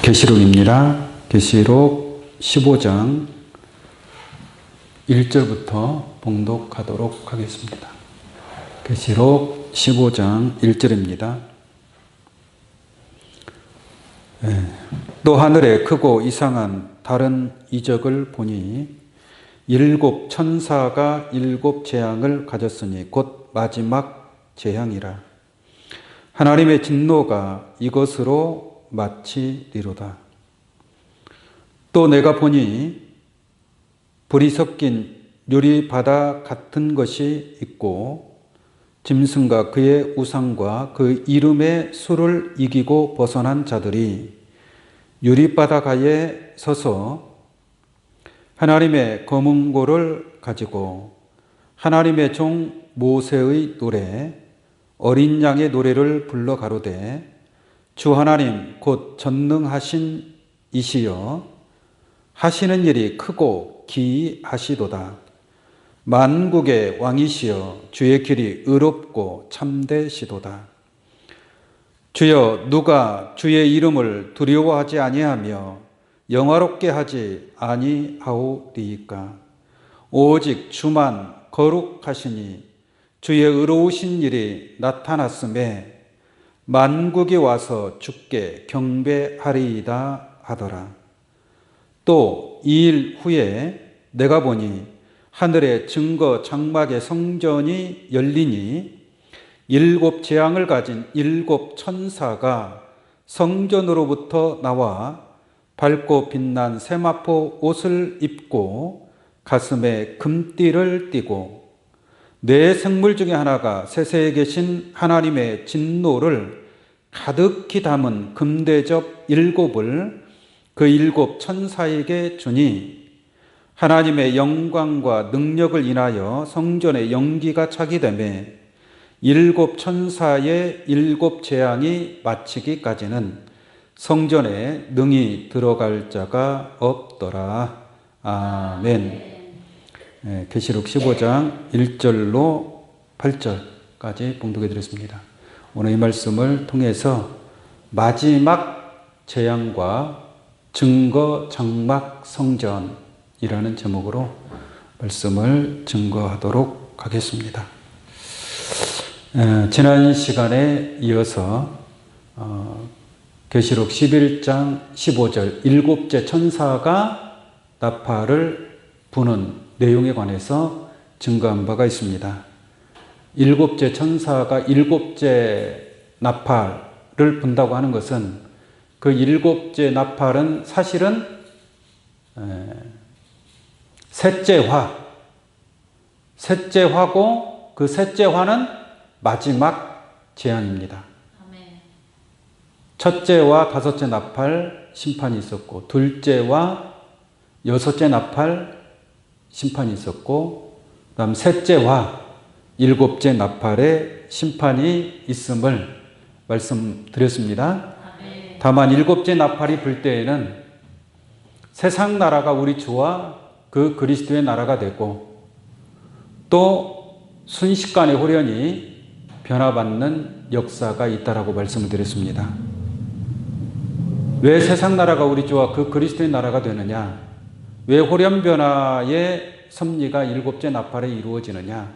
계시록입니다. 계시록 15장 1절부터 봉독하도록 하겠습니다. 계시록 15장 1절입니다. 또 하늘에 크고 이상한 다른 이적을 보니 일곱 천사가 일곱 재앙을 가졌으니 곧 마지막 재앙이라. 하나님의 진노가 이것으로 마치리로다. 또 내가 보니 불이 섞인 유리바다 같은 것이 있고 짐승과 그의 우상과 그 이름의 수를 이기고 벗어난 자들이 유리바다가에 서서 하나님의 검은고를 가지고 하나님의 종 모세의 노래 어린 양의 노래를 불러 가로되 주 하나님 곧 전능하신 이시여 하시는 일이 크고 기이하시도다. 만국의 왕이시여 주의 길이 의롭고 참되시도다. 주여 누가 주의 이름을 두려워하지 아니하며 영화롭게 하지 아니하오리이까. 오직 주만 거룩하시니 주의 의로우신 일이 나타났음에 만국이 와서 주께 경배하리이다 하더라. 또 이 일 후에 내가 보니 하늘의 증거 장막의 성전이 열리니 일곱 재앙을 가진 일곱 천사가 성전으로부터 나와 밝고 빛난 세마포 옷을 입고 가슴에 금띠를 띠고 네 생물 중에 하나가 세세에 계신 하나님의 진노를 가득히 담은 금대접 일곱을 그 일곱 천사에게 주니 하나님의 영광과 능력을 인하여 성전의 연기가 차게 되매 일곱 천사의 일곱 재앙이 마치기까지는 성전에 능히 들어갈 자가 없더라. 아멘. 계시록 15장 1절로 8절까지 봉독해 드렸습니다. 오늘 이 말씀을 통해서 마지막 재앙과 증거 장막 성전이라는 제목으로 말씀을 증거하도록 하겠습니다. 지난 시간에 이어서 계시록 11장 15절 일곱째 천사가 나팔을 부는 내용에 관해서 증거한 바가 있습니다. 일곱째 천사가 일곱째 나팔을 분다고 하는 것은 그 일곱째 나팔은 사실은 셋째 화고 그 셋째 화는 마지막 재앙입니다. 첫째와 다섯째 나팔 심판이 있었고 둘째와 여섯째 나팔 심판이 있었고 그다음 셋째와 일곱째 나팔의 심판이 있음을 말씀드렸습니다. 다만 일곱째 나팔이 불 때에는 세상 나라가 우리 주와 그 그리스도의 나라가 되고 또 순식간에 호련히 변화받는 역사가 있다라고 말씀을 드렸습니다. 왜 세상 나라가 우리 주와 그 그리스도의 나라가 되느냐? 왜 호련 변화의 섭리가 일곱째 나팔에 이루어지느냐?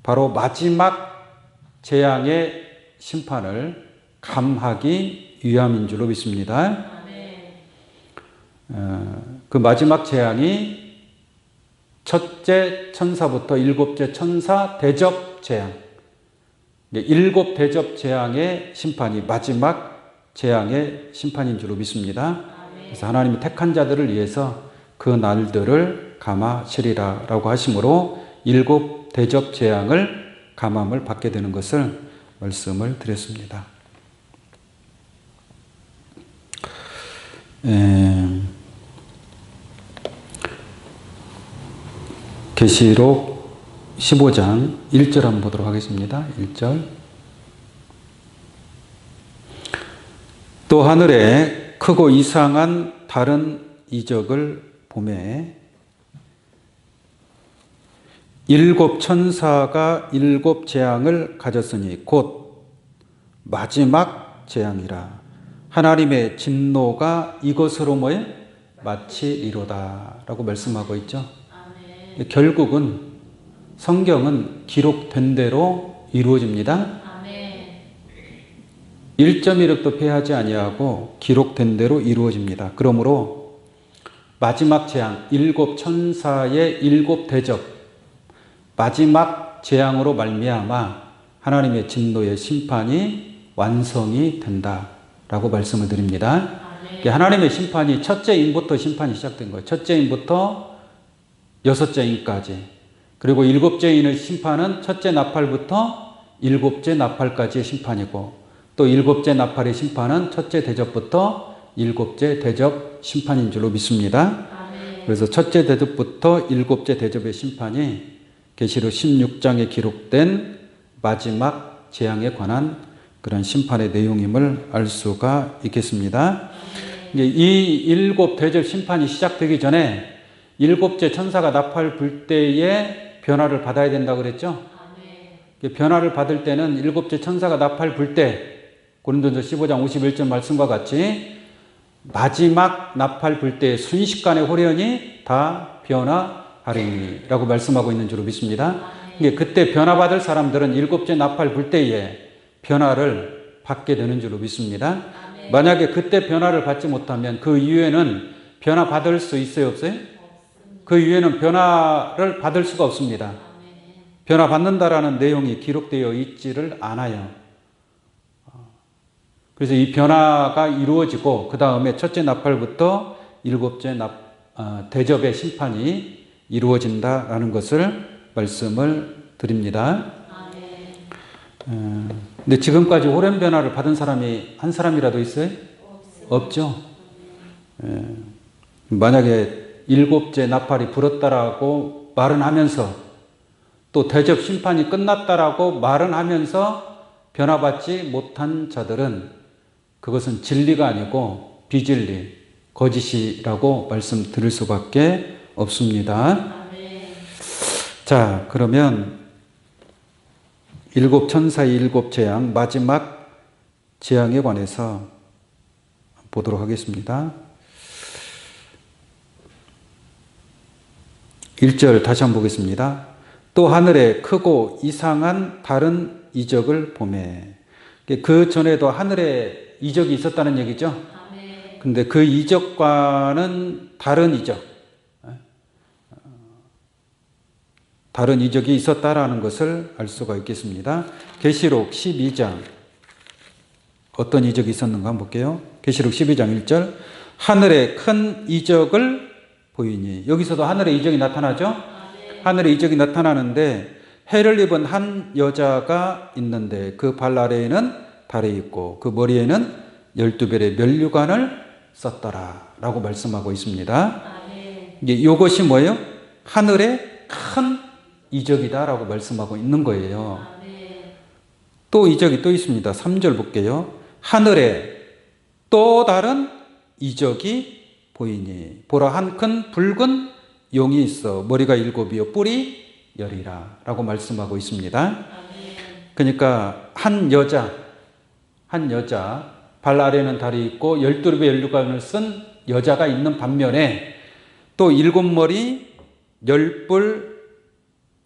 바로 마지막 재앙의 심판을 감하기 위함인 줄로 믿습니다. 그 마지막 재앙이 첫째 천사부터 일곱째 천사 대접 재앙, 일곱 대접 재앙의 심판이 마지막 재앙의 심판인 줄로 믿습니다. 그래서 하나님이 택한 자들을 위해서 그 날들을 감하시리라 라고 하심으로 일곱 대접 재앙을 감함을 받게 되는 것을 말씀을 드렸습니다. 계시록 15장 1절 한번 보도록 하겠습니다. 1절. 또 하늘에 크고 이상한 다른 이적을 보매 일곱 천사가 일곱 재앙을 가졌으니 곧 마지막 재앙이라. 하나님의 진노가 이것으로 뭐예요? 마치리로다 라고 말씀하고 있죠. 아멘. 결국은 성경은 기록된 대로 이루어집니다. 아멘. 1.1획도 패하지 아니하고 기록된 대로 이루어집니다. 그러므로 마지막 재앙, 7 천사의 7 대접, 마지막 재앙으로 말미암아 하나님의 진노의 심판이 완성이 된다라고 말씀을 드립니다. 하나님의 심판이 첫째 인부터 심판이 시작된 거예요. 첫째 인부터 6째 인까지. 그리고 7째 인의 심판은 첫째 나팔부터 7째 나팔까지의 심판이고, 또 7째 나팔의 심판은 첫째 대접부터 7째 대접 심판인 줄로 믿습니다. 그래서 첫째 대접부터 7째 대접의 심판이 계시록 16장에 기록된 마지막 재앙에 관한 그런 심판의 내용임을 알 수가 있겠습니다. 이 7 대접 심판이 시작되기 전에 7째 천사가 나팔 불 때에 변화를 받아야 된다고 그랬죠? 변화를 받을 때는 7째 천사가 나팔 불 때 고린도전서 15장 51절 말씀과 같이 마지막 나팔 불 때 순식간에 호련히 다 변화하리니 라고 말씀하고 있는 줄로 믿습니다. 그때 변화받을 사람들은 7째 나팔 불 때에 변화를 받게 되는 줄로 믿습니다. 만약에 그때 변화를 받지 못하면 그 이후에는 변화 받을 수 있어요, 없어요? 그 이후에는 변화를 받을 수가 없습니다. 변화 받는다라는 내용이 기록되어 있지를 않아요. 그래서 이 변화가 이루어지고 그 다음에 첫째 나팔부터 7째 대접의 심판이 이루어진다라는 것을 말씀을 드립니다. 근데 지금까지 호련 변화를 받은 사람이 한 사람이라도 있어요? 없죠. 만약에 7째 나팔이 불었다라고 말은 하면서 또 대접 심판이 끝났다라고 말은 하면서 변화받지 못한 자들은 그것은 진리가 아니고 비진리, 거짓이라고 말씀드릴 수밖에 없습니다. 자, 그러면 7 천사의 7 재앙, 마지막 재앙에 관해서 보도록 하겠습니다. 1절 다시 한번 보겠습니다. 또 하늘에 크고 이상한 다른 이적을 보매. 그 전에도 하늘에 이적이 있었다는 얘기죠. 근데 그 이적과는 다른 이적, 다른 이적이 있었다라는 것을 알 수가 있겠습니다. 계시록 12장 어떤 이적이 있었는가 한번 볼게요. 계시록 12장 1절 하늘에 큰 이적을 보이니. 여기서도 하늘에 이적이 나타나죠. 하늘에 이적이 나타나는데 해를 입은 한 여자가 있는데 그 발 아래에는 달이 있고 그 머리에는 12별의 면류관을 썼더라 라고 말씀하고 있습니다. 이것이 뭐예요? 하늘에 큰 이적이다 라고 말씀하고 있는 거예요. 또 이적이 또 있습니다. 3절 볼게요. 하늘에 또 다른 이적이 보이니 보라 한 큰 붉은 용이 있어 머리가 7이요 뿔이 10이라 라고 말씀하고 있습니다. 그러니까 한 여자 발 아래는 달이 있고 12배 면류관을 쓴 여자가 있는 반면에 또 7머리 10뿔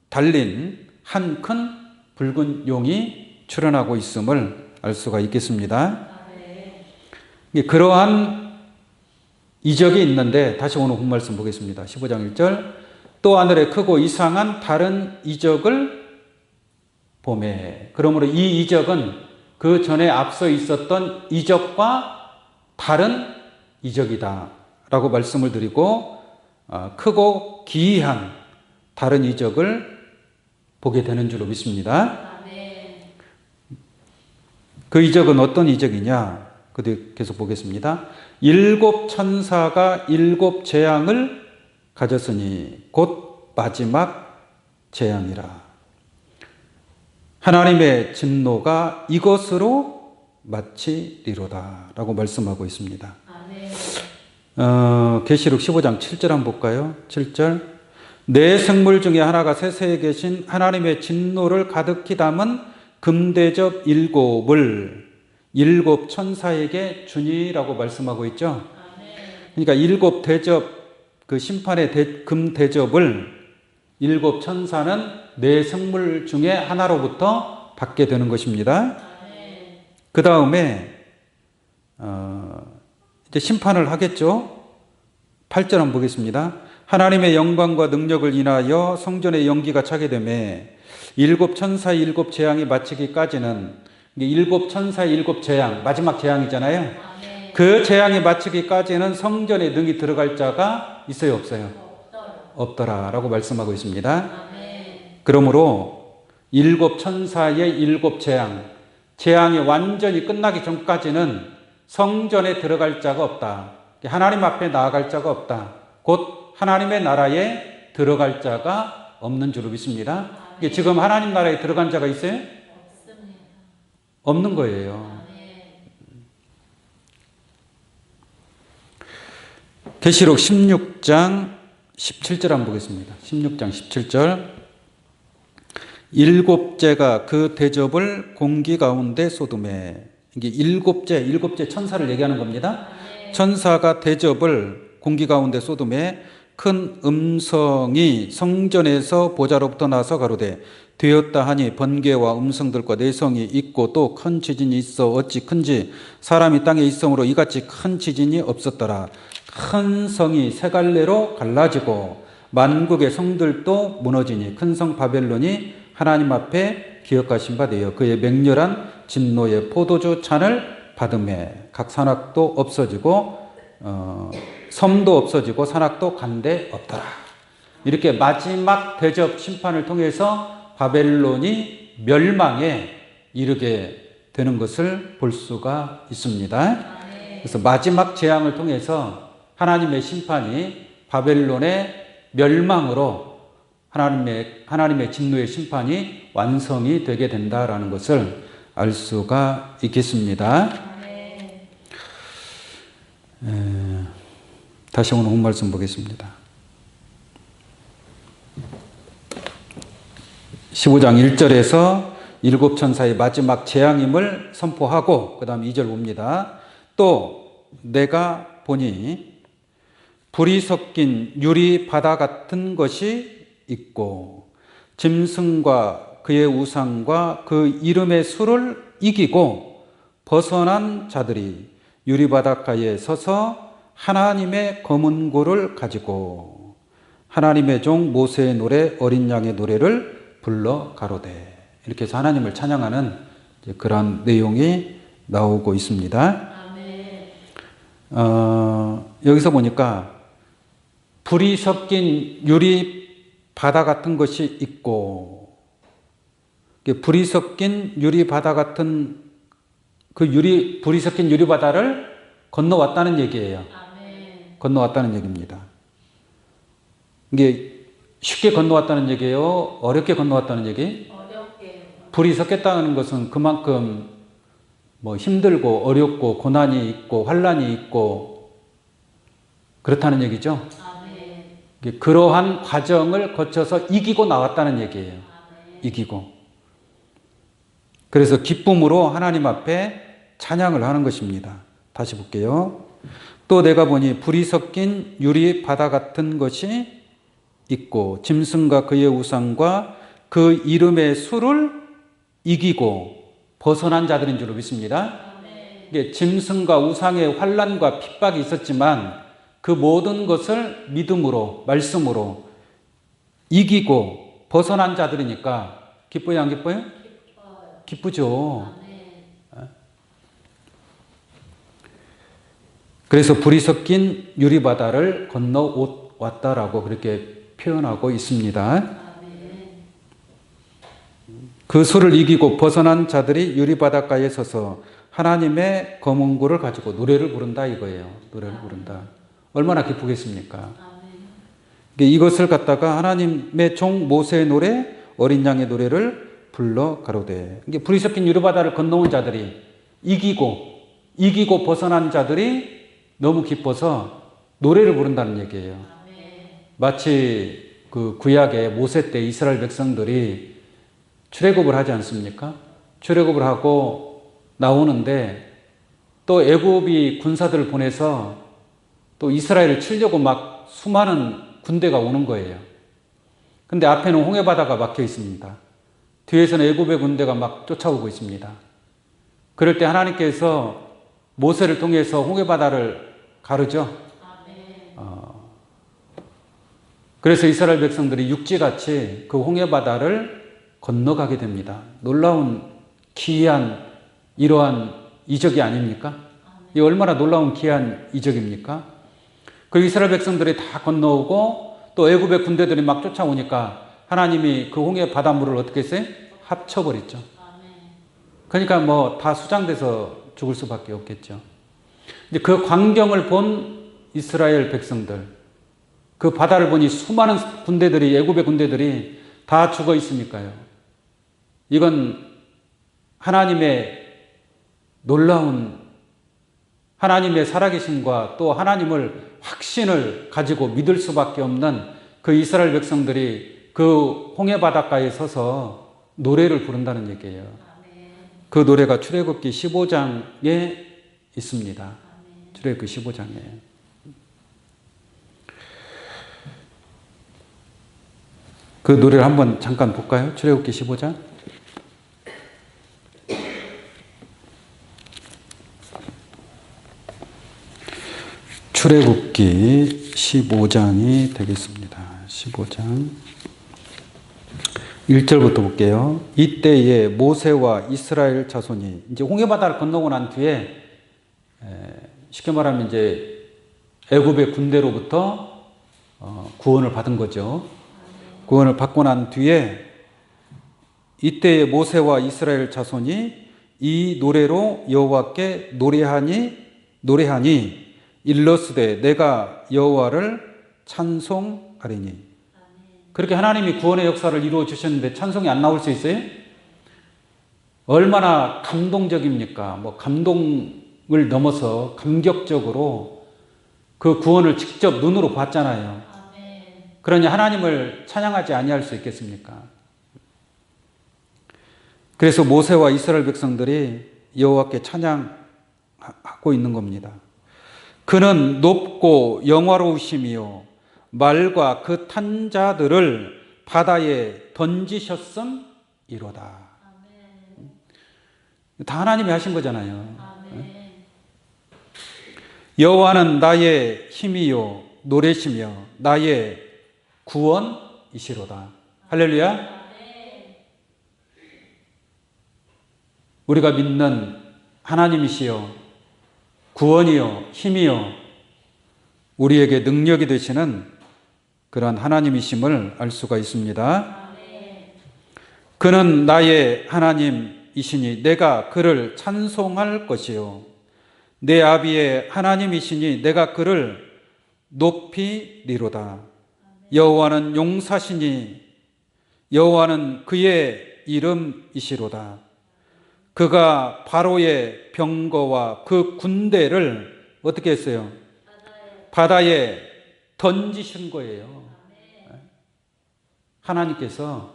달린 한 큰 붉은 용이 출현하고 있음을 알 수가 있겠습니다. 그러한 이적이 있는데 다시 오늘 본 말씀 보겠습니다. 15장 1절 또 하늘에 크고 이상한 다른 이적을 보매. 그러므로 이 이적은 그 전에 앞서 있었던 이적과 다른 이적이다 라고 말씀을 드리고 크고 기이한 다른 이적을 보게 되는 줄로 믿습니다. 그 이적은 어떤 이적이냐? 계속 보겠습니다. 7 천사가 7 재앙을 가졌으니 곧 마지막 재앙이라. 하나님의 진노가 이것으로 마치리로다 라고 말씀하고 있습니다. 계시록 15장 7절 한번 볼까요? 7절 네 생물 중에 하나가 세세에 계신 하나님의 진노를 가득히 담은 금대접 7을 일곱 천사에게 주니라고 말씀하고 있죠. 그러니까 일곱 대접, 그 심판의 금 대접을 일곱 천사는 네 생물 중에 하나로부터 받게 되는 것입니다. 그 다음에 이제 심판을 하겠죠. 8절 한번 보겠습니다. 하나님의 영광과 능력을 인하여 성전의 연기가 차게 되매 일곱 천사의 일곱 재앙이 마치기까지는, 일곱 천사의 일곱 재앙, 마지막 재앙이잖아요. 그 재앙이 마치기까지는 성전에 능히 들어갈 자가 있어요, 없어요? 없더라 라고 말씀하고 있습니다. 그러므로 일곱 천사의 일곱 재앙이 완전히 끝나기 전까지는 성전에 들어갈 자가 없다. 하나님 앞에 나아갈 자가 없다. 곧 하나님의 나라에 들어갈 자가 없는 줄로 믿습니다. 지금 하나님 나라에 들어간 자가 있어요? 없습니다. 없는 거예요. 계시록 16장 17절 한번 보겠습니다. 16장 17절. 일곱째가 그 대접을 공기 가운데 쏟음에, 이게 일곱째 천사를 얘기하는 겁니다. 천사가 대접을 공기 가운데 쏟음에 큰 음성이 성전에서 보좌로부터 나서 가로되 되었다 하니 번개와 음성들과 내성이 있고 또 큰 지진이 있어 어찌 큰지 사람이 땅에 있으므로 이같이 큰 지진이 없었더라. 큰 성이 세 갈래로 갈라지고 만국의 성들도 무너지니 큰 성 바벨론이 하나님 앞에 기억하신 바 되어 그의 맹렬한 진노의 포도주 잔을 받음에 각 산악도 없어지고 섬도 없어지고 산악도 간데 없더라. 이렇게 마지막 대접 심판을 통해서 바벨론이 멸망에 이르게 되는 것을 볼 수가 있습니다. 그래서 마지막 재앙을 통해서 하나님의 심판이 바벨론의 멸망으로 하나님의 진노의 심판이 완성이 되게 된다라는 것을 알 수가 있겠습니다. 다시 오늘 본 말씀 보겠습니다. 15장 1절에서 일곱 천사의 마지막 재앙임을 선포하고 그 다음 2절 봅니다. 또 내가 보니 불이 섞인 유리 바다 같은 것이 있고 짐승과 그의 우상과 그 이름의 수를 이기고 벗어난 자들이 유리 바닷가에 서서 하나님의 검은 고를 가지고 하나님의 종 모세의 노래 어린 양의 노래를 불러 가로되, 이렇게 해서 하나님을 찬양하는 그런 내용이 나오고 있습니다. 여기서 보니까 불이 섞인 유리 바다 같은 것이 있고, 불이 섞인 유리 바다 같은 불이 섞인 유리 바다를 건너왔다는 얘기예요. 건너왔다는 얘기입니다. 이게 쉽게 건너왔다는 얘기예요? 어렵게 건너왔다는 얘기? 어렵게. 불이 섞였다는 것은 그만큼 힘들고 어렵고 고난이 있고 환란이 있고 그렇다는 얘기죠. 그러한 과정을 거쳐서 이기고 나왔다는 얘기예요. 이기고. 그래서 기쁨으로 하나님 앞에 찬양을 하는 것입니다. 다시 볼게요. 또 내가 보니 불이 섞인 유리 바다 같은 것이 있고 짐승과 그의 우상과 그 이름의 수를 이기고 벗어난 자들인 줄로 믿습니다. 이게 짐승과 우상의 환난과 핍박이 있었지만 그 모든 것을 믿음으로 말씀으로 이기고 벗어난 자들이니까 기뻐요, 안 기뻐요? 기쁘죠. 그래서 불이 섞인 유리바다를 건너왔다라고 그렇게 표현하고 있습니다. 그 수를 이기고 벗어난 자들이 유리바닷가에 서서 하나님의 검은 고를 가지고 노래를 부른다 이거예요. 노래를 부른다. 얼마나 기쁘겠습니까? 이것을 갖다가 하나님의 종 모세의 노래 어린 양의 노래를 불러 가로되, 이게 불이 섞인 유리바다를 건너온 자들이 이기고 벗어난 자들이 너무 기뻐서 노래를 부른다는 얘기예요. 마치 그 구약의 모세 때 이스라엘 백성들이 출애굽을 하지 않습니까? 출애굽을 하고 나오는데 또 애굽이 군사들을 보내서 또 이스라엘을 치려고 막 수많은 군대가 오는 거예요. 근데 앞에는 홍해바다가 막혀 있습니다. 뒤에서는 애굽의 군대가 막 쫓아오고 있습니다. 그럴 때 하나님께서 모세를 통해서 홍해바다를 가르죠. 그래서 이스라엘 백성들이 육지같이 그 홍해바다를 건너가게 됩니다. 놀라운 기이한 이러한 이적이 아닙니까? 이 얼마나 놀라운 기이한 이적입니까? 그 이스라엘 백성들이 다 건너오고 또 애굽의 군대들이 막 쫓아오니까 하나님이 그 홍해 바닷물을 어떻게 했어요? 합쳐버렸죠. 그러니까 뭐 다 수장돼서 죽을 수밖에 없겠죠. 이제 그 광경을 본 이스라엘 백성들, 그 바다를 보니 수많은 군대들이, 애굽의 군대들이 다 죽어 있으니까요. 이건 하나님의 놀라운, 하나님의 살아계심과 또 하나님을 확신을 가지고 믿을 수밖에 없는 그 이스라엘 백성들이 그 홍해 바닷가에 서서 노래를 부른다는 얘기예요. 그 노래가 출애굽기 15장에 있습니다. 출애굽기 15장에. 그 노래를 한번 잠깐 볼까요? 출애굽기 15장. 출애굽기 15장이 되겠습니다. 15장 1절부터 볼게요. 이때에 모세와 이스라엘 자손이 이제 홍해바다를 건너고 난 뒤에 쉽게 말하면 이제 애굽의 군대로부터 구원을 받은 거죠. 구원을 받고 난 뒤에 이때에 모세와 이스라엘 자손이 이 노래로 여호와께 노래하니 일러스되 내가 여호와를 찬송하리니. 그렇게 하나님이 구원의 역사를 이루어 주셨는데 찬송이 안 나올 수 있어요? 얼마나 감동적입니까? 뭐 감동을 넘어서 감격적으로 그 구원을 직접 눈으로 봤잖아요. 그러니 하나님을 찬양하지 아니할 수 있겠습니까? 그래서 모세와 이스라엘 백성들이 여호와께 찬양하고 있는 겁니다. 그는 높고 영화로우시며 말과 그 탄 자들을 바다에 던지셨음이로다. 다 하나님이 하신 거잖아요. 여호와는 나의 힘이요 노래시며 나의 구원이시로다. 할렐루야. 우리가 믿는 하나님이시여 구원이요 힘이요 우리에게 능력이 되시는 그러한 하나님이심을 알 수가 있습니다. 그는 나의 하나님이시니 내가 그를 찬송할 것이요 내 아비의 하나님이시니 내가 그를 높이리로다. 여호와는 용사시니 여호와는 그의 이름이시로다. 그가 바로의 병거와 그 군대를 어떻게 했어요? 바다에 던지신 거예요. 하나님께서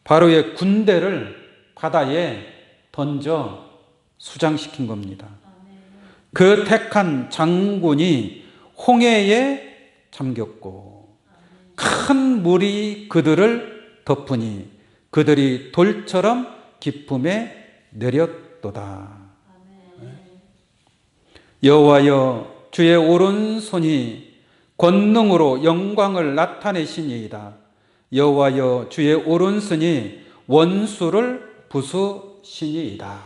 바로의 군대를 바다에 던져 수장시킨 겁니다. 그 택한 장군이 홍해에 잠겼고 큰 물이 그들을 덮으니 그들이 돌처럼 깊음에 내렸도다. 여호와여 주의 오른손이 권능으로 영광을 나타내시니이다. 여호와여 주의 오른손이 원수를 부수시니이다.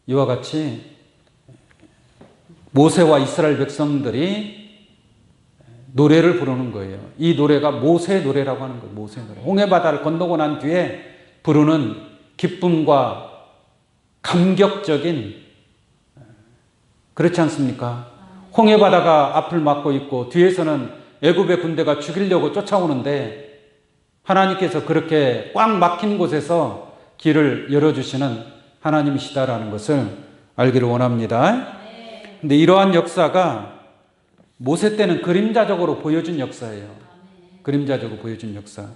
이와 같이 모세와 이스라엘 백성들이 노래를 부르는 거예요. 이 노래가 모세의 노래라고 하는 거예요. 모세의 노래. 홍해바다를 건너고 난 뒤에 부르는 기쁨과 감격적인, 그렇지 않습니까? 홍해바다가 앞을 막고 있고 뒤에서는 애굽의 군대가 죽이려고 쫓아오는데 하나님께서 그렇게 꽉 막힌 곳에서 길을 열어주시는 하나님이시다라는 것을 알기를 원합니다. 근데 이러한 역사가 모세 때는 그림자적으로 보여준 역사예요. 그림자적으로 보여준 역사.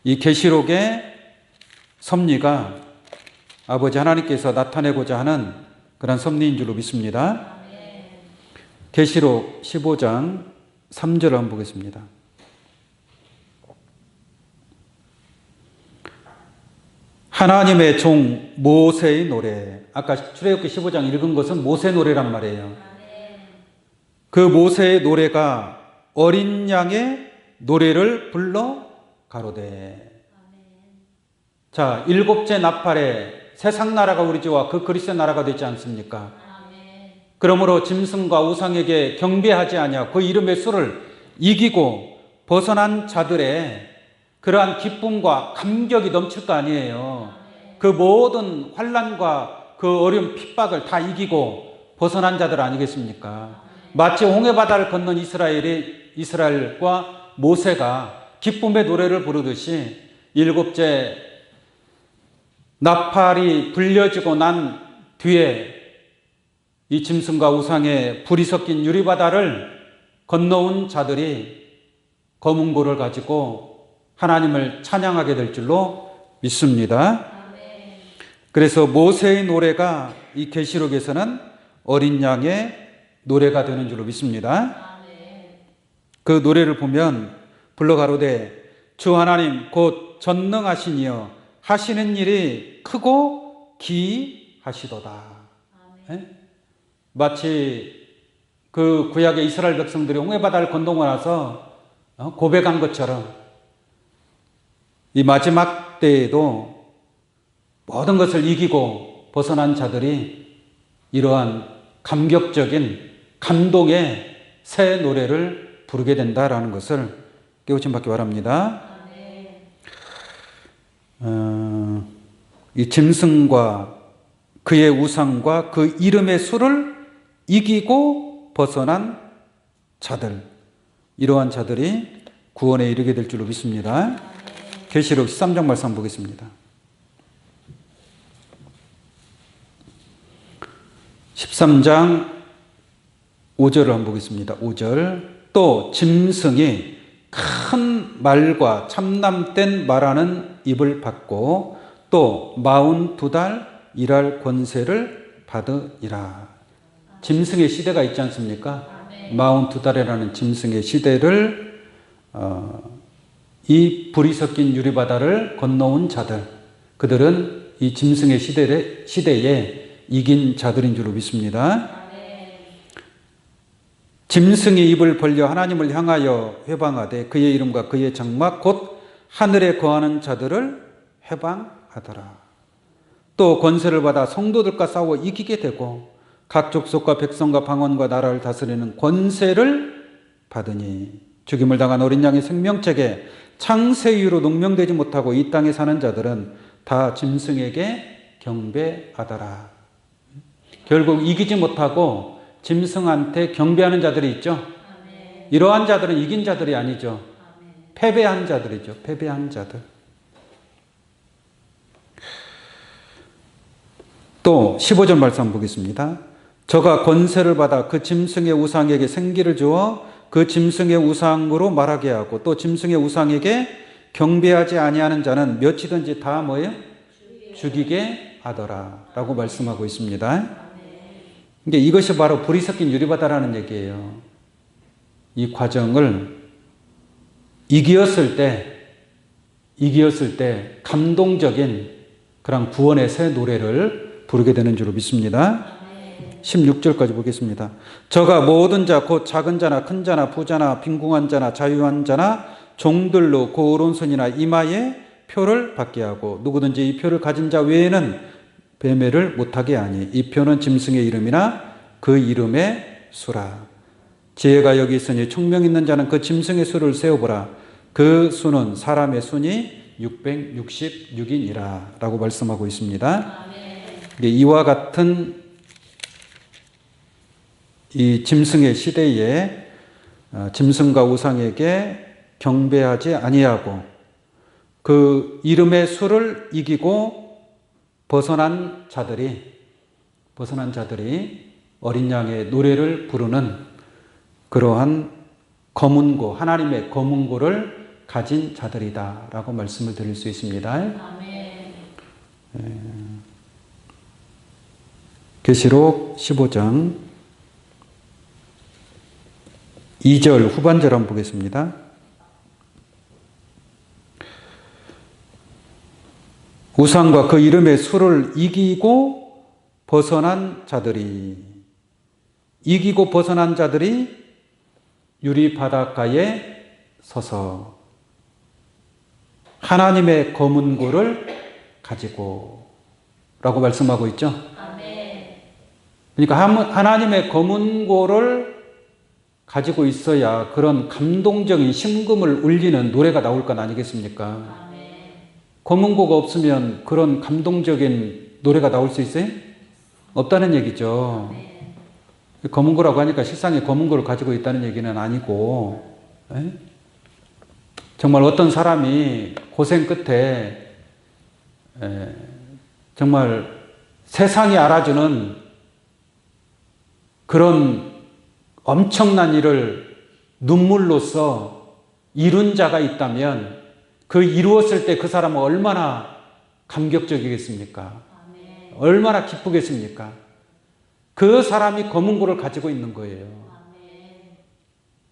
이 계시록의 섭리가 아버지 하나님께서 나타내고자 하는 그런 섭리인 줄로 믿습니다. 계시록 15장 3절을 한번 보겠습니다. 하나님의 종 모세의 노래. 아까 출애굽기 15장 읽은 것은 모세 노래란 말이에요. 그 모세의 노래가 어린 양의 노래를 불러 가로되. 자, 일곱째 나팔에 세상 나라가 우리 주와 그 그리스도 나라가 되지 않습니까? 그러므로 짐승과 우상에게 경배하지 아니하고 그 이름의 수를 이기고 벗어난 자들의 그러한 기쁨과 감격이 넘칠 거 아니에요. 그 모든 환난과 그 어려운 핍박을 다 이기고 벗어난 자들 아니겠습니까? 마치 홍해바다를 건넌 이스라엘과 모세가 기쁨의 노래를 부르듯이 일곱째 나팔이 불려지고 난 뒤에 이 짐승과 우상의 불이 섞인 유리바다를 건너온 자들이 검은고를 가지고 하나님을 찬양하게 될 줄로 믿습니다. 그래서 모세의 노래가 이 계시록에서는 어린 양의 노래가 되는 줄로 믿습니다. 그 노래를 보면 불러 가로되 주 하나님 곧 전능하신 이여 하시는 일이 크고 기하시도다. 마치 그 구약의 이스라엘 백성들이 홍해바다를 건너고 나서 고백한 것처럼 이 마지막 때에도 모든 것을 이기고 벗어난 자들이 이러한 감격적인 감동의 새 노래를 부르게 된다라는 것을 깨우침 받기 바랍니다. 이 짐승과 그의 우상과 그 이름의 수를 이기고 벗어난 자들, 이러한 자들이 구원에 이르게 될 줄로 믿습니다. 계시록 13장 말씀 보겠습니다. 13장 5절을 한번 보겠습니다. 5절. 또 짐승이 큰 말과 참남된 말하는 입을 받고 또 42달 일할 권세를 받으리라. 짐승의 시대가 있지 않습니까? 42달이라는 짐승의 시대를 이 불이 섞인 유리바다를 건너온 자들, 그들은 이 짐승의 시대에 이긴 자들인 줄로 믿습니다. 짐승이 입을 벌려 하나님을 향하여 회방하되 그의 이름과 그의 장막 곧 하늘에 거하는 자들을 회방하더라. 또 권세를 받아 성도들과 싸워 이기게 되고 각 족속과 백성과 방언과 나라를 다스리는 권세를 받으니 죽임을 당한 어린 양의 생명책에 창세 이후로 농명되지 못하고 이 땅에 사는 자들은 다 짐승에게 경배하더라. 결국 이기지 못하고 짐승한테 경배하는 자들이 있죠. 이러한 자들은 이긴 자들이 아니죠. 패배한 자들이죠. 패배한 자들. 또 15절 말씀 한번 보겠습니다. 저가 권세를 받아 그 짐승의 우상에게 생기를 주어 그 짐승의 우상으로 말하게 하고 또 짐승의 우상에게 경배하지 아니하는 자는 몇이든지 다 뭐예요? 죽이게 하더라 라고 말씀하고 있습니다. 이것이 바로 불이 섞인 유리바다라는 얘기예요. 이 과정을 이기었을 때 감동적인 그런 구원의 새 노래를 부르게 되는 줄로 믿습니다. 16절까지 보겠습니다. 저가 모든 자 곧 작은 자나 큰 자나 부자나 빈궁한 자나 자유한 자나 종들로 그 오른손이나 이마에 표를 받게 하고 누구든지 이 표를 가진 자 외에는 배매를 못하게 하니 이 표는 짐승의 이름이나 그 이름의 수라. 지혜가 여기 있으니 총명 있는 자는 그 짐승의 수를 세어보라. 그 수는 사람의 수니 666이니라 라고 말씀하고 있습니다. 이와 같은 이 짐승의 시대에 짐승과 우상에게 경배하지 아니하고 그 이름의 수를 이기고 벗어난 자들이 어린 양의 노래를 부르는 그러한 검은고, 하나님의 검은고를 가진 자들이다 라고 말씀을 드릴 수 있습니다. 계시록 15장 2절 후반절 한번 보겠습니다. 우상과 그 이름의 수를 이기고 벗어난 자들이 유리 바닷가에 서서 하나님의 검은 고를 가지고 라고 말씀하고 있죠. 그러니까 하나님의 검은 고를 가지고 있어야 그런 감동적인 심금을 울리는 노래가 나올 것 아니겠습니까? 검은 고가 없으면 그런 감동적인 노래가 나올 수 있어요? 없다는 얘기죠. 검은 고라고 하니까 실상의 검은 고를 가지고 있다는 얘기는 아니고, 정말 어떤 사람이 고생 끝에 정말 세상이 알아주는 그런 엄청난 일을 눈물로써 이룬 자가 있다면 그 이루었을 때 그 사람은 얼마나 감격적이겠습니까? 얼마나 기쁘겠습니까? 그 사람이 검은 고를 가지고 있는 거예요.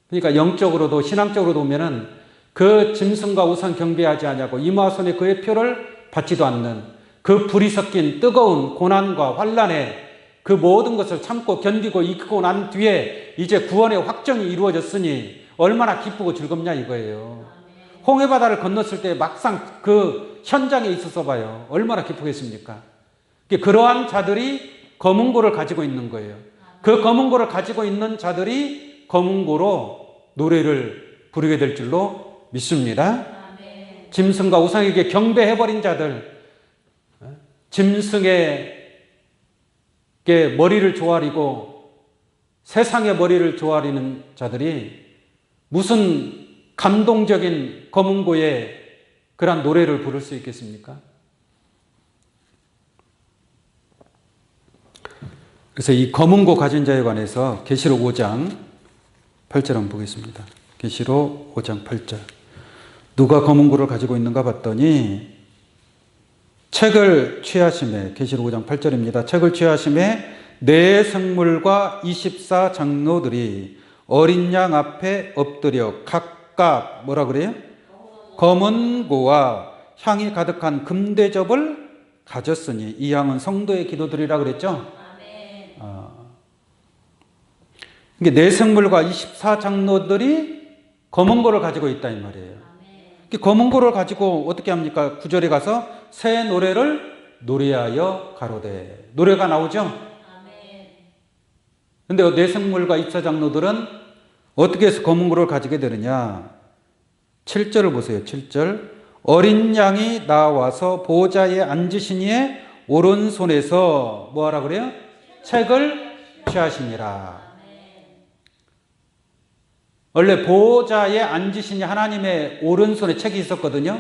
그러니까 영적으로도 신앙적으로도 보면은 그 짐승과 우상 경배하지 아니하고 이마손에 그의 표를 받지도 않는 그 불이 섞인 뜨거운 고난과 환난에 그 모든 것을 참고 견디고 이기고 난 뒤에 이제 구원의 확정이 이루어졌으니 얼마나 기쁘고 즐겁냐 이거예요. 홍해바다를 건넜을 때 막상 그 현장에 있어서 봐요. 얼마나 기쁘겠습니까? 그러한 자들이 검은 고를 가지고 있는 거예요. 그 검은 고를 가지고 있는 자들이 검은 고로 노래를 부르게 될 줄로 믿습니다. 짐승과 우상에게 경배해버린 자들, 짐승에게 머리를 조아리고 세상의 머리를 조아리는 자들이 무슨 감동적인 검은 고의 그런 노래를 부를 수 있겠습니까? 그래서 이 검은 고 가진 자에 관해서 계시록 5장 8절 한번 보겠습니다. 계시록 5장 8절. 누가 검은 고를 가지고 있는가 봤더니 책을 취하심에, 계시록 5장 8절입니다. 책을 취하심에 네 생물과 24장로들이 어린 양 앞에 엎드려 각각 뭐라 그래요? 검은 고와 향이 가득한 금대접을 가졌으니 이 향은 성도의 기도들이라 그랬죠? 이게 네 생물과 24장로들이 검은 고를 가지고 있다 이 말이에요. 검은 고를 가지고 어떻게 합니까? 9절에 가서 새 노래를 노래하여 가로되. 노래가 나오죠? 근데 네 생물과 24장로들은 어떻게 해서 검은 고를 가지게 되느냐? 7절을 보세요. 7절. 어린 양이 나와서 보좌에 앉으신 이의 오른손에서 뭐하라 그래요? 책을 취하시니라. 원래 보좌에 앉으신 하나님의 오른손에 책이 있었거든요.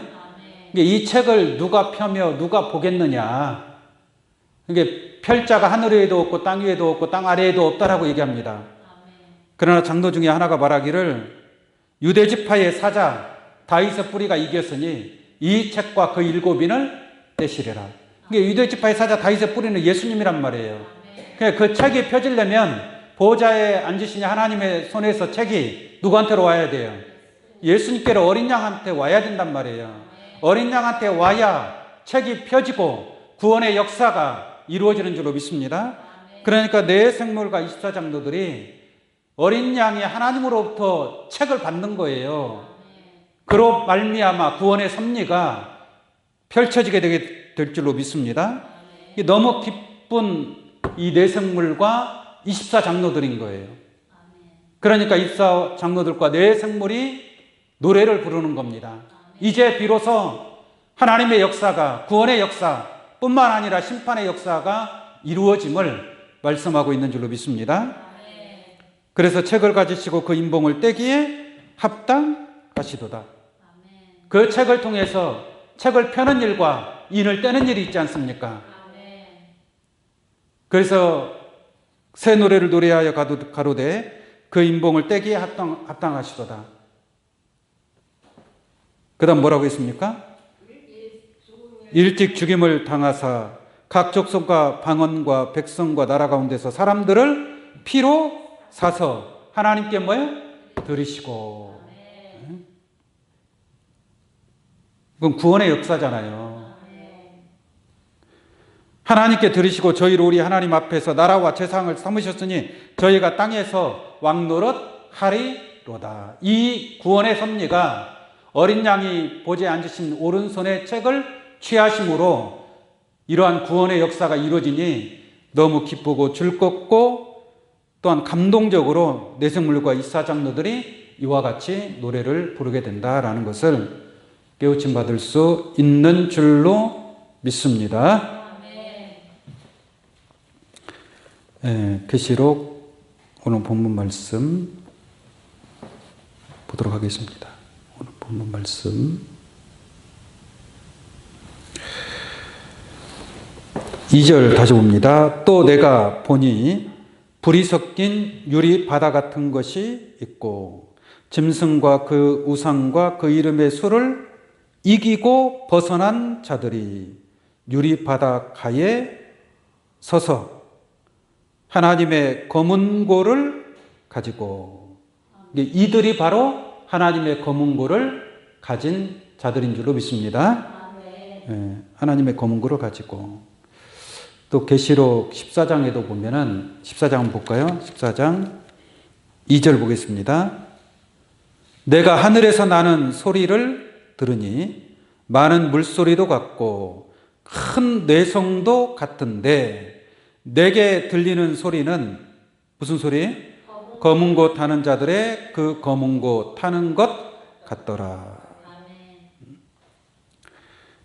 이 책을 누가 펴며 누가 보겠느냐. 이게 펼자가 하늘 위에도 없고 땅 위에도 없고 땅 아래에도 없다라고 얘기합니다. 그러나 장로 중에 하나가 말하기를 유대 지파의 사자 다윗의 뿌리가 이겼으니 이 책과 그 일곱인을 떼시리라. 유대 지파의 사자 다윗의 뿌리는 예수님이란 말이에요. 그 책이 펴지려면 보좌에 앉으신 하나님의 손에서 책이 누구한테로 와야 돼요? 예수님께로 어린 양한테 와야 된단 말이에요. 어린 양한테 와야 책이 펴지고 구원의 역사가 이루어지는 줄로 믿습니다. 그러니까 네 생물과 24장로들이 어린 양이 하나님으로부터 책을 받는 거예요. 그로 말미암아 구원의 섭리가 펼쳐지게 될 줄로 믿습니다. 너무 기쁜 이 네 생물과 24장로들인 거예요. 그러니까 24장로들과 네 생물이 노래를 부르는 겁니다. 이제 비로소 하나님의 역사가, 구원의 역사뿐만 아니라 심판의 역사가 이루어짐을 말씀하고 있는 줄로 믿습니다. 그래서 책을 가지시고 그 인봉을 떼기에 합당하시도다. 그 책을 통해서 책을 펴는 일과 인을 떼는 일이 있지 않습니까? 그래서 새 노래를 노래하여 가로되 그 인봉을 떼기에 합당하시도다. 그 다음 뭐라고 했습니까? 일찍 죽임을 당하사 각 족속과 방언과 백성과 나라 가운데서 사람들을 피로 사서 하나님께 뭐예요? 드리시고. 이건 구원의 역사잖아요. 하나님께 드리시고 저희로 우리 하나님 앞에서 나라와 재상을 삼으셨으니 저희가 땅에서 왕노릇 하리로다. 이 구원의 섭리가 어린 양이 보좌에 앉으신 오른손에 책을 취하심으로 이러한 구원의 역사가 이루어지니 너무 기쁘고 즐겁고 또한 감동적으로 내생물과 이사장로들이 이와 같이 노래를 부르게 된다라는 것을 깨우침 받을 수 있는 줄로 믿습니다. 계시록 오늘 본문 말씀 보도록 하겠습니다. 오늘 본문 말씀 2절 다시 봅니다. 또 내가 보니 불이 섞인 유리 바다 같은 것이 있고 짐승과 그 우상과 그 이름의 수를 이기고 벗어난 자들이 유리 바닷가에 서서 하나님의 검은고를 가지고, 이들이 바로 하나님의 검은고를 가진 자들인 줄로 믿습니다. 하나님의 검은고를 가지고. 또 계시록 14장에도 보면은 14장 한번 볼까요? 14장 2절 보겠습니다. 내가 하늘에서 나는 소리를 들으니 많은 물소리도 같고 큰 뇌성도 같은데 내게 들리는 소리는 무슨 소리? 검은고 타는 자들의 그 검은고 타는 것 같더라.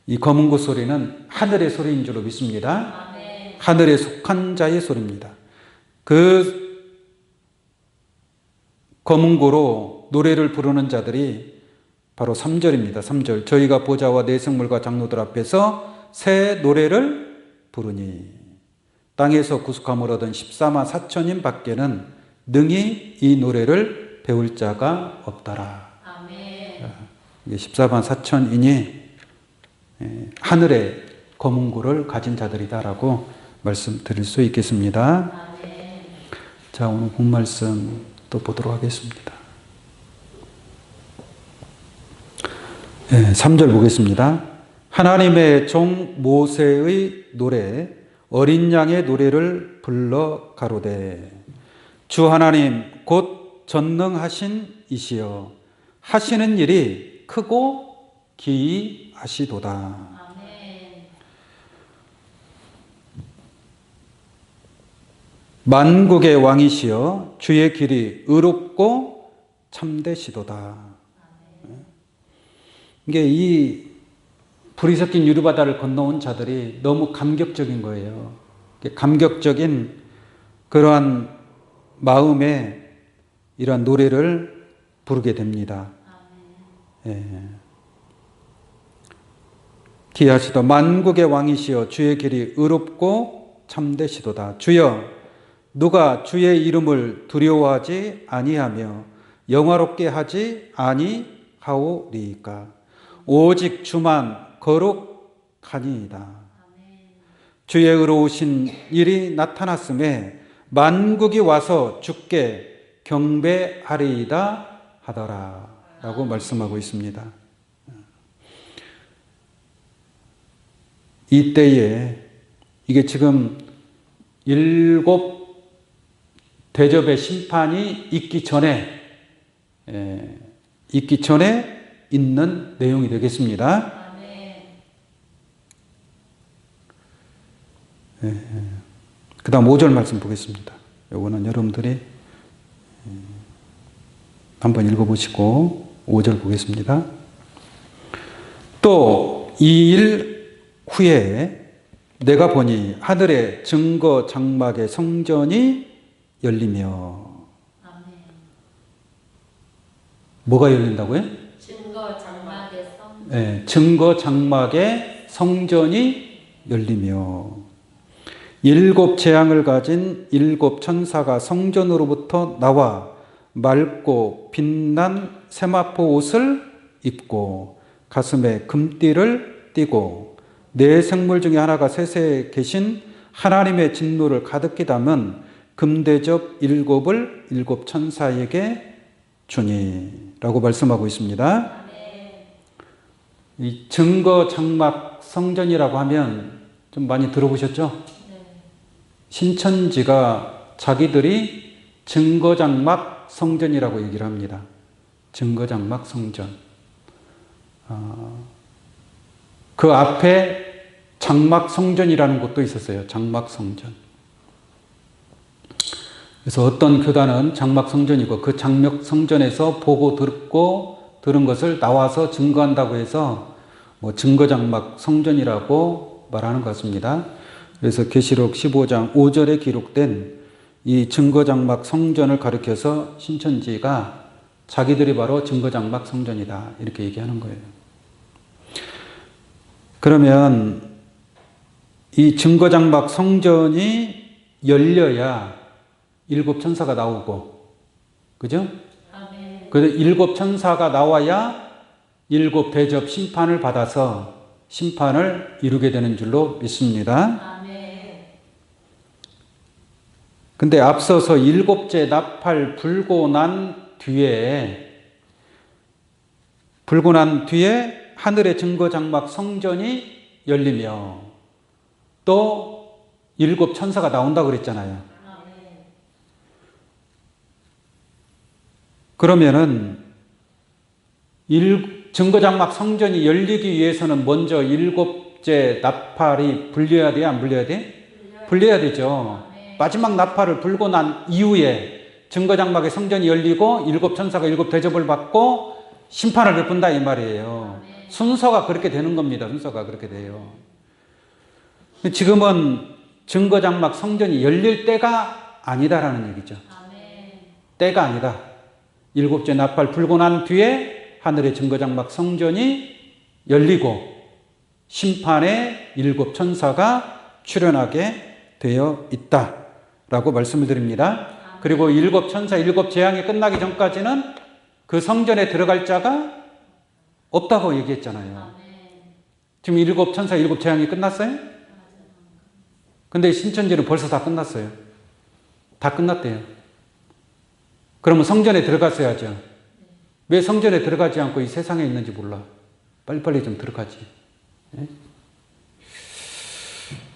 이 검은고 소리는 하늘의 소리인 줄로 믿습니다. 하늘에 속한 자의 소리입니다. 그 검은고로 노래를 부르는 자들이 바로 3절입니다. 3절. 저희가 보좌와 내생물과 장로들 앞에서 새 노래를 부르니 땅에서 구속함을 얻은 14만 4천인 밖에는 능히 이 노래를 배울 자가 없더라. 아멘. 14만 4천인이 하늘의 검은고를 가진 자들이다라고 말씀드릴 수 있겠습니다. 아멘. 자, 오늘 본 말씀 또 보도록 하겠습니다. 3절 보겠습니다. 하나님의 종 모세의 노래 어린 양의 노래를 불러 가로되 주 하나님 곧 전능하신 이시여 하시는 일이 크고 기이하시도다. 아멘. 만국의 왕이시여 주의 길이 의롭고 참되시도다. 아멘. 이게 이 불이 섞인 유리바다를 건너온 자들이 너무 감격적인 거예요. 감격적인 그러한 마음에 이러한 노래를 부르게 됩니다. 예. 기하시도 만국의 왕이시여 주의 길이 의롭고 참되시도다. 주여 누가 주의 이름을 두려워하지 아니하며 영화롭게 하지 아니하오리이까. 오직 주만 거룩하니이다. 주의 의로우신 일이 나타났음에 만국이 와서 주께 경배하리이다 하더라 라고 말씀하고 있습니다. 이때에 이게 지금 7 대접의 심판이 있기 전에 있는 내용이 되겠습니다. 그 다음 5절 말씀 보겠습니다. 요거는 여러분들이 한번 읽어보시고 5절 보겠습니다. 또 2일 후에 내가 보니 하늘의 증거 장막의 성전이 열리며. 뭐가 열린다고요? 증거 장막의 성전. 네, 증거 장막의 성전이 열리며 7 재앙을 가진 7 천사가 성전으로부터 나와 맑고 빛난 세마포 옷을 입고 가슴에 금띠를 띠고 네 생물 중에 하나가 셋에 계신 하나님의 진노를 가득히 담은 금대접 일곱을 일곱 천사에게 주니 라고 말씀하고 있습니다. 이 증거 장막 성전이라고 하면 좀 많이 들어보셨죠? 신천지가 자기들이 증거 장막 성전이라고 얘기를 합니다. 증거 장막 성전. 그 앞에 장막 성전이라는 곳도 있었어요. 장막 성전. 그래서 어떤 교단은 장막 성전이고 그 장막 성전에서 보고 듣고 들은 것을 나와서 증거한다고 해서 뭐 증거 장막 성전이라고 말하는 것 같습니다. 그래서 계시록 15장 5절에 기록된 이 증거 장막 성전을 가리켜서 신천지가 자기들이 바로 증거 장막 성전이다 이렇게 얘기하는 거예요. 그러면 이 증거 장막 성전이 열려야 일곱 천사가 나오고, 그죠? 그래서 일곱 천사가 나와야 일곱 대접 심판을 받아서 심판을 이루게 되는 줄로 믿습니다. 근데 앞서서 일곱째 나팔 불고 난 뒤에 하늘의 증거 장막 성전이 열리며 또 일곱 천사가 나온다고 그랬잖아요. 그러면은 증거 장막 성전이 열리기 위해서는 먼저 일곱째 나팔이 불려야 돼요? 안 불려야 돼? 불려야 되죠. 마지막 나팔을 불고 난 이후에 증거 장막의 성전이 열리고 일곱 천사가 일곱 대접을 받고 심판을 베푼다 이 말이에요. 순서가 그렇게 되는 겁니다. 순서가 그렇게 돼요. 지금은 증거 장막 성전이 열릴 때가 아니다라는 얘기죠. 때가 아니다. 일곱째 나팔 불고 난 뒤에 하늘의 증거 장막 성전이 열리고 심판에 일곱 천사가 출현하게 되어 있다라고 말씀을 드립니다. 그리고 일곱 천사, 일곱 재앙이 끝나기 전까지는 그 성전에 들어갈 자가 없다고 얘기했잖아요. 지금 일곱 천사, 일곱 재앙이 끝났어요? 근데 신천지는 벌써 다 끝났어요. 다 끝났대요. 그러면 성전에 들어갔어야죠. 왜 성전에 들어가지 않고 이 세상에 있는지 몰라. 빨리빨리 좀 들어가지. 예?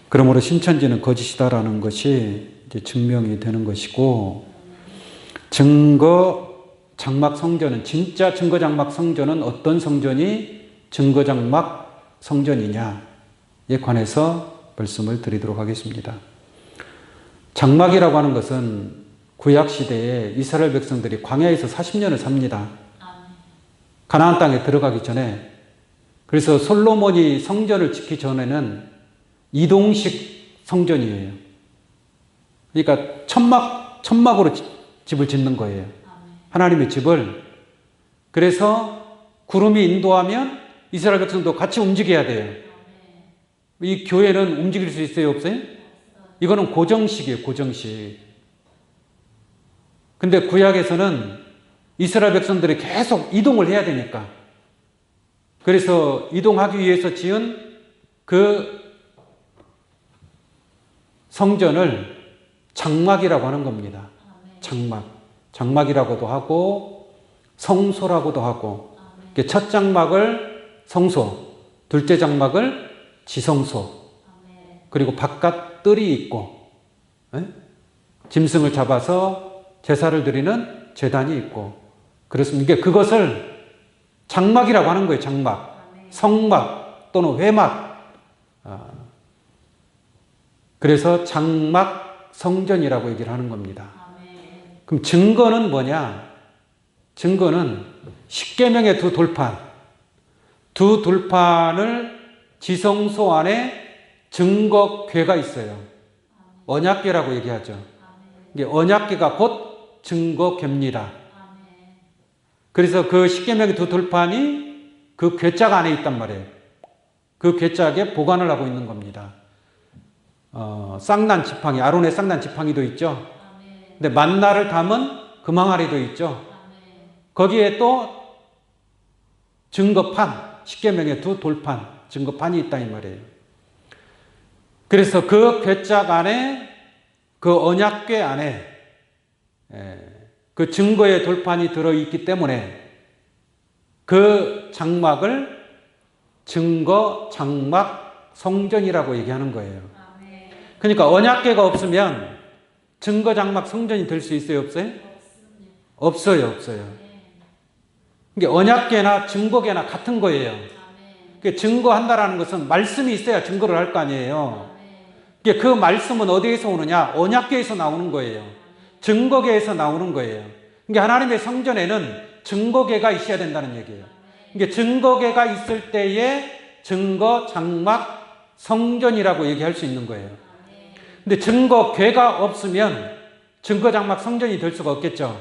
그러므로 신천지는 거짓이다라는 것이 이제 증명이 되는 것이고, 증거 장막 성전은, 진짜 증거 장막 성전은 어떤 성전이 증거 장막 성전이냐에 관해서 말씀을 드리도록 하겠습니다. 장막이라고 하는 것은 구약 시대에 이스라엘 백성들이 광야에서 40년을 삽니다. 가나안 땅에 들어가기 전에. 그래서 솔로몬이 성전을 짓기 전에는 이동식 성전이에요. 그러니까 천막으로 집을 짓는 거예요. 하나님의 집을. 그래서 구름이 인도하면 이스라엘 백성도 같이 움직여야 돼요. 이 교회는 움직일 수 있어요, 없어요? 이거는 고정식이에요, 고정식. 근데 구약에서는 이스라엘 백성들이 계속 이동을 해야 되니까. 그래서 이동하기 위해서 지은 그 성전을 장막이라고 하는 겁니다. 장막. 장막이라고도 하고 성소라고도 하고. 첫 장막을 성소, 둘째 장막을 지성소, 그리고 바깥 뜰이 있고, 짐승을 잡아서 제사를 드리는 제단이 있고, 그렇습니다. 그것을 장막이라고 하는 거예요. 장막, 성막 또는 회막. 그래서 장막 성전이라고 얘기를 하는 겁니다. 그럼 증거는 뭐냐? 증거는 십계명의 두 돌판을 지성소 안에 증거궤가 있어요. 언약궤라고 얘기하죠. 이게 언약궤가 곧 증거궤입니다. 그래서 그 십계명의 두 돌판이 그 궤짝 안에 있단 말이에요. 그 궤짝에 보관을 하고 있는 겁니다. 쌍난 지팡이, 아론의 쌍난 지팡이도 있죠. 근데 만나를 담은 금항아리도 있죠. 거기에 또 증거판, 십계명의 두 돌판, 증거판이 있다 이 말이에요. 그래서 그 괴짝 안에, 그 언약궤 안에 그 증거의 돌판이 들어있기 때문에 그 장막을 증거 장막 성전이라고 얘기하는 거예요. 그러니까 언약궤가 없으면 증거 장막 성전이 될 수 있어요, 없어요? 없어요, 없어요. 그러니까 언약궤나 증거궤나 같은 거예요. 그러니까 증거한다라는 것은 말씀이 있어야 증거를 할 거 아니에요. 그러니까 그 말씀은 어디에서 오느냐? 언약궤에서 나오는 거예요. 증거궤에서 나오는 거예요. 그러니까 하나님의 성전에는 증거궤가 있어야 된다는 얘기예요. 그러니까 증거궤가 있을 때에 증거 장막 성전이라고 얘기할 수 있는 거예요. 근데 증거궤가 없으면 증거 장막 성전이 될 수가 없겠죠.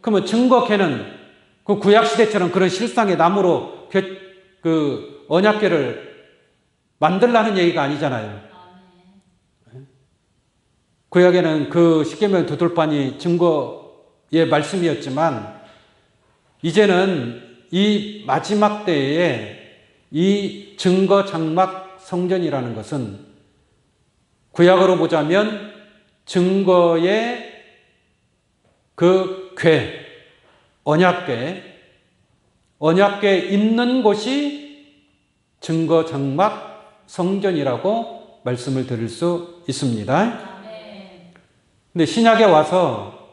그러면 증거궤는 그 구약 시대처럼 그런 실상의 나무로 그 언약궤를 만들라는 얘기가 아니잖아요. 구약에는 그 십계명 두 돌판이 증거의 말씀이었지만 이제는 이 마지막 때에 이 증거 장막 성전이라는 것은 구약으로 보자면 증거의 그 궤, 언약궤 있는 곳이 증거 장막 성전이라고 말씀을 드릴 수 있습니다. 근데 신약에 와서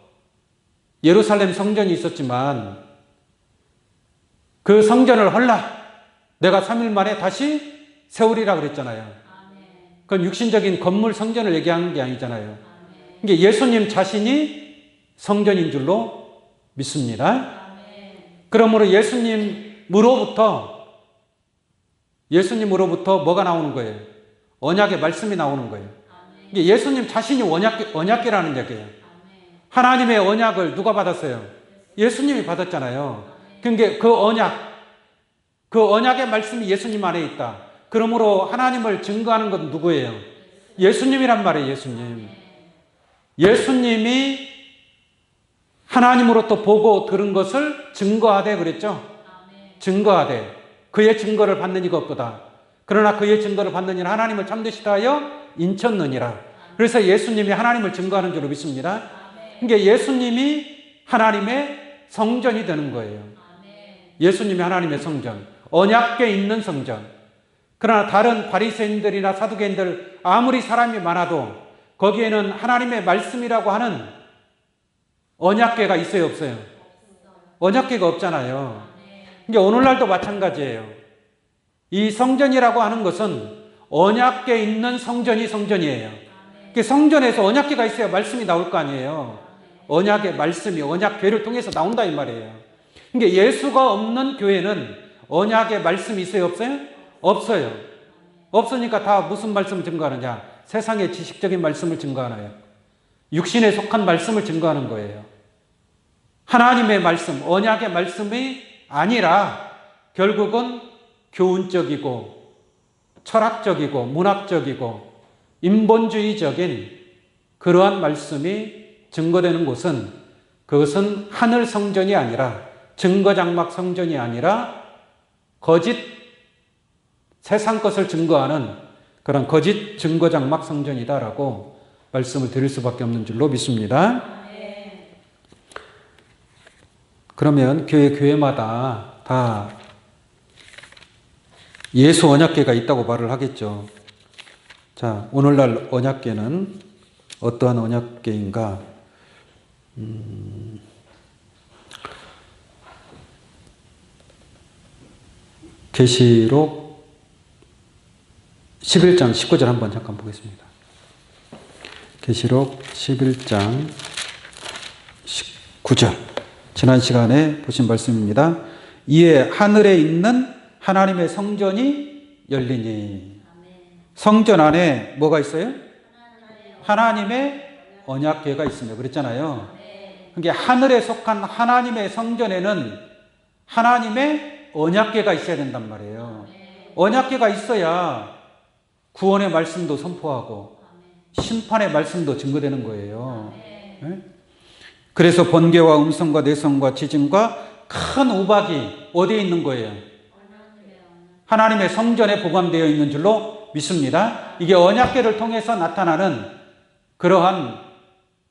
예루살렘 성전이 있었지만 그 성전을 헐라 내가 3일 만에 다시 세우리라 그랬잖아요. 그건 육신적인 건물 성전을 얘기하는 게 아니잖아요. 이게 예수님 자신이 성전인 줄로 믿습니다. 그러므로 예수님으로부터 뭐가 나오는 거예요? 언약의 말씀이 나오는 거예요. 이게 예수님 자신이 언약궤라는 얘기예요. 하나님의 언약을 누가 받았어요? 예수님이 받았잖아요. 그러니까 그 언약의 말씀이 예수님 안에 있다. 그러므로 하나님을 증거하는 건 누구예요? 예수님이란 말이에요. 예수님. 예수님이 하나님으로부터 보고 들은 것을 증거하되 그랬죠? 증거하되 그의 증거를 받는 이가 없도다. 그러나 그의 증거를 받는 이는 하나님을 참되시다 하여 인쳤느니라. 그래서 예수님이 하나님을 증거하는 줄로 믿습니다. 그러니까 예수님이 하나님의 성전이 되는 거예요. 예수님이 하나님의 성전, 언약궤 있는 성전. 그러나 다른 바리새인들이나 사두개인들 아무리 사람이 많아도 거기에는 하나님의 말씀이라고 하는 언약궤가 있어요, 없어요? 언약궤가 없잖아요. 그러니까 오늘날도 마찬가지예요. 이 성전이라고 하는 것은 언약궤 있는 성전이 성전이에요. 그러니까 성전에서 언약궤가 있어야 말씀이 나올 거 아니에요. 언약의 말씀이 언약궤를 통해서 나온다 이 말이에요. 그러니까 예수가 없는 교회는 언약의 말씀이 있어요, 없어요? 없어요. 없으니까 다 무슨 말씀을 증거하느냐? 세상의 지식적인 말씀을 증거하나요? 육신에 속한 말씀을 증거하는 거예요. 하나님의 말씀, 언약의 말씀이 아니라 결국은 교훈적이고 철학적이고 문학적이고 인본주의적인 그러한 말씀이 증거되는 곳은 그것은 하늘 성전이 아니라 증거장막 성전이 아니라 거짓 세상 것을 증거하는 그런 거짓 증거장막 성전이다라고 말씀을 드릴 수밖에 없는 줄로 믿습니다. 그러면 교회마다 다 예수 언약궤가 있다고 말을 하겠죠. 자, 오늘날 언약궤는 어떠한 언약궤인가? 계시록 11장 19절 한번 잠깐 보겠습니다. 계시록 11장 19절. 지난 시간에 보신 말씀입니다. 이에 하늘에 있는 하나님의 성전이 열리니. 성전 안에 뭐가 있어요? 하나님의 언약궤가 있습니다. 그랬잖아요. 그러니까 하늘에 속한 하나님의 성전에는 하나님의 언약궤가 있어야 된단 말이에요. 언약궤가 있어야 구원의 말씀도 선포하고 심판의 말씀도 증거되는 거예요. 네? 그래서 번개와 음성과 내성과 지진과 큰 우박이 어디에 있는 거예요? 하나님의 성전에 보관되어 있는 줄로 믿습니다. 이게 언약궤를 통해서 나타나는 그러한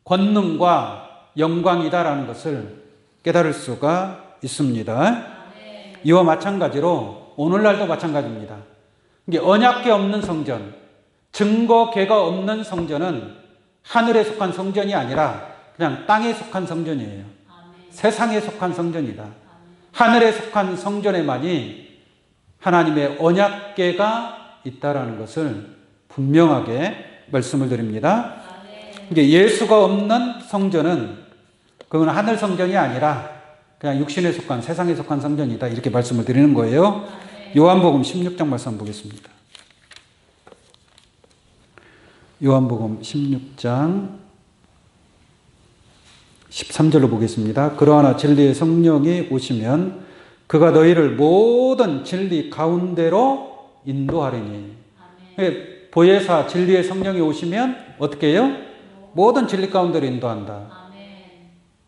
권능과 영광이다라는 것을 깨달을 수가 있습니다. 이와 마찬가지로 오늘날도 마찬가지입니다. 이게 언약궤 없는 성전, 증거궤가 없는 성전은 하늘에 속한 성전이 아니라 그냥 땅에 속한 성전이에요. 세상에 속한 성전이다. 하늘에 속한 성전에만이 하나님의 언약궤가 있다라는 것을 분명하게 말씀을 드립니다. 이게 예수가 없는 성전은 그건 하늘 성전이 아니라 그냥 육신에 속한 세상에 속한 성전이다. 이렇게 말씀을 드리는 거예요. 요한복음 16장 말씀 보겠습니다. 요한복음 16장 13절로 보겠습니다. 그러나 진리의 성령이 오시면 그가 너희를 모든 진리 가운데로 인도하리니. 보혜사 진리의 성령이 오시면 어떻게 해요? 모든 진리 가운데로 인도한다.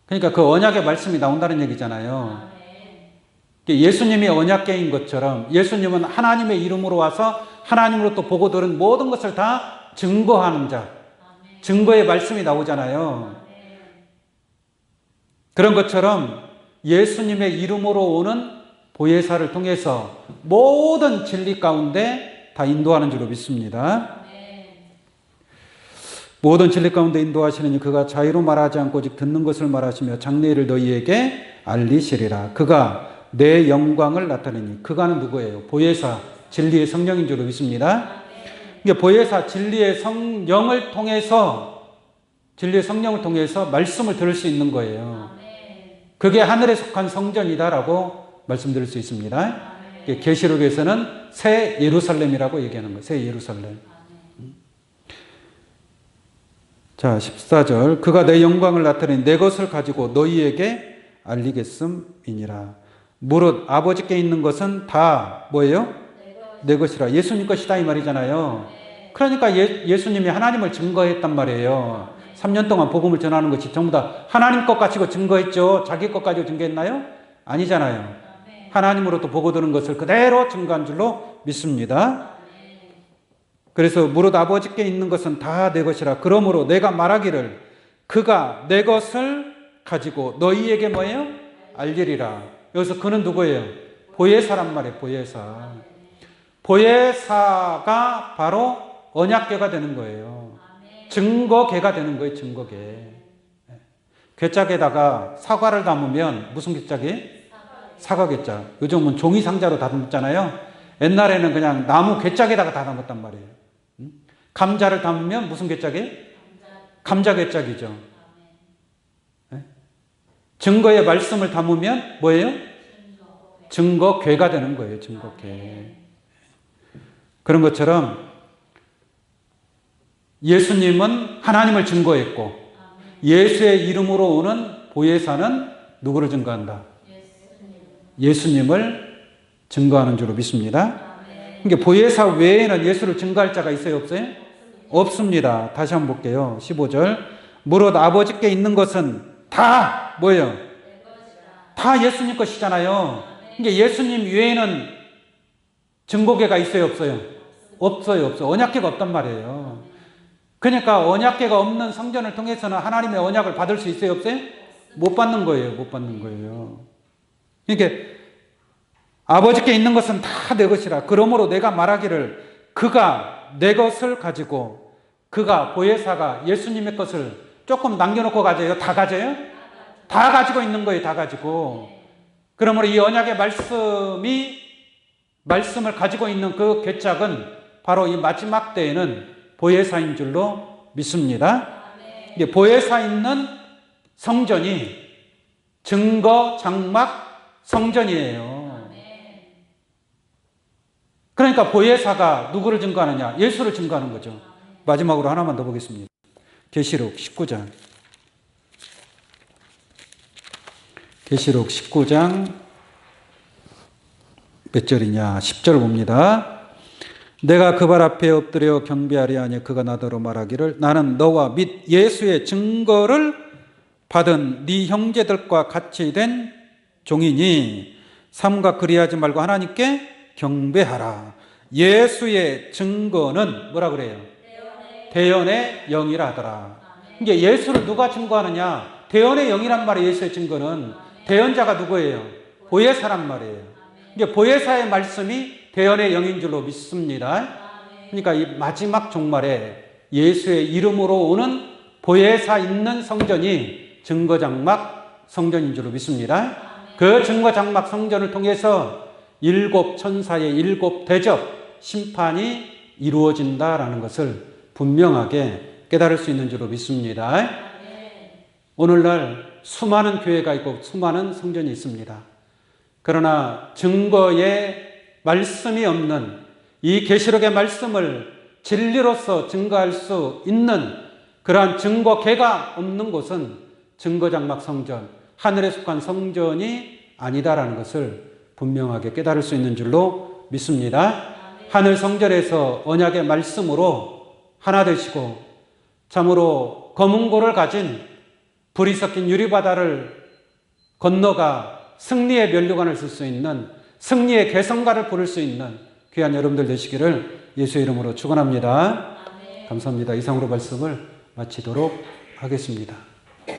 그러니까 그 언약의 말씀이 나온다는 얘기잖아요. 예수님이 언약궤인 것처럼 예수님은 하나님의 이름으로 와서 하나님으로부터 보고 들은 모든 것을 다 증거하는 자. 증거의 말씀이 나오잖아요. 그런 것처럼 예수님의 이름으로 오는 보혜사를 통해서 모든 진리 가운데 다 인도하는 줄로 믿습니다. 모든 진리 가운데 인도하시느니 그가 자유로 말하지 않고 오직 듣는 것을 말하시며 장래일을 너희에게 알리시리라. 그가 내 영광을 나타내니. 그가는 누구예요? 보혜사 진리의 성령인 줄로 믿습니다. 이게 보혜사 진리의 성령을 통해서 말씀을 들을 수 있는 거예요. 그게 하늘에 속한 성전이다라고 말씀드릴 수 있습니다. 계시록에서는 새 예루살렘이라고 얘기하는 거예요. 새 예루살렘. 자, 14절. 그가 내 영광을 나타내니 내 것을 가지고 너희에게 알리겠음이니라. 무릇 아버지께 있는 것은 다 뭐예요? 내 것이라. 예수님 것이다 이 말이잖아요. 그러니까 예수님이 하나님을 증거했단 말이에요. 3년 동안 복음을 전하는 것이 전부 다 하나님 것 가지고 증거했죠. 자기 것 가지고 증거했나요? 아니잖아요. 하나님으로부터 보고 들은 것을 그대로 증거한 줄로 믿습니다. 그래서 무릇 아버지께 있는 것은 다 내 것이라. 그러므로 내가 말하기를 그가 내 것을 가지고 너희에게 뭐예요? 알리리라. 여기서 그는 누구예요? 보혜사란 말이에요. 보혜사. 보혜사가 바로 언약궤가 되는 거예요. 증거궤가 되는 거예요. 증거궤. 궤짝에다가 사과를 담으면 무슨 궤짝이? 사과궤짝. 요즘은 종이 상자로 담잖아요. 옛날에는 그냥 나무 궤짝에다가 다 담았단 말이에요. 감자를 담으면 무슨 궤짝이? 감자 궤짝이죠. 증거의 말씀을 담으면 뭐예요? 증거궤가 되는 거예요. 증거궤. 그런 것처럼 예수님은 하나님을 증거했고 예수의 이름으로 오는 보혜사는 누구를 증거한다? 예수님을 증거하는 줄로 믿습니다. 그러니까 보혜사 외에는 예수를 증거할 자가 있어요? 없어요? 없습니다. 다시 한번 볼게요. 15절. 무릇 아버지께 있는 것은 다 뭐예요? 다 예수님 것이잖아요. 그러니까 예수님 외에는 증거궤가 있어요? 없어요? 없어요. 없어요. 언약궤가 없단 말이에요. 그러니까 언약궤가 없는 성전을 통해서는 하나님의 언약을 받을 수 있어요? 없어요? 못 받는 거예요. 못 받는 거예요. 그러니까 아버지께 있는 것은 다 내 것이라. 그러므로 내가 말하기를 그가 내 것을 가지고 그가 보혜사가 예수님의 것을 조금 남겨놓고 가져요? 다 가져요? 다 가지고 있는 거예요. 다 가지고. 그러므로 이 언약의 말씀을 가지고 있는 그 궤짝은 바로 이 마지막 때에는 보혜사인 줄로 믿습니다. 이게 보혜사 있는 성전이 증거 장막 성전이에요. 그러니까 보혜사가 누구를 증거하느냐? 예수를 증거하는 거죠. 마지막으로 하나만 더 보겠습니다. 계시록 19장. 계시록 19장 몇 절이냐? 10절 봅니다. 내가 그 발 앞에 엎드려 경배하리 하니 그가 나더러 말하기를 나는 너와 및 예수의 증거를 받은 네 형제들과 같이 된 종이니 삼가 그리하지 말고 하나님께 경배하라. 예수의 증거는 뭐라 그래요? 대언의 영이라 하더라. 이게 예수를 누가 증거하느냐? 대언의 영이란 말이 예수의 증거는 대언자가 누구예요? 보혜사란 말이에요. 이게 보혜사의 말씀이 대언의 영인 줄로 믿습니다. 그러니까 이 마지막 종말에 예수의 이름으로 오는 보혜사 있는 성전이 증거장막 성전인 줄로 믿습니다. 그 증거장막 성전을 통해서 일곱 천사의 일곱 대접 심판이 이루어진다라는 것을 분명하게 깨달을 수 있는 줄로 믿습니다. 오늘날 수많은 교회가 있고 수많은 성전이 있습니다. 그러나 증거의 말씀이 없는 이 계시록의 말씀을 진리로서 증거할 수 있는 그러한 증거계가 없는 곳은 증거장막 성전, 하늘에 속한 성전이 아니다라는 것을 분명하게 깨달을 수 있는 줄로 믿습니다. 하늘 성전에서 언약의 말씀으로 하나 되시고 참으로 검은고를 가진 불이 섞인 유리바다를 건너가 승리의 면류관을 쓸 수 있는 승리의 개성가를 부를 수 있는 귀한 여러분들 되시기를 예수의 이름으로 축원합니다. 감사합니다. 이상으로 말씀을 마치도록 하겠습니다.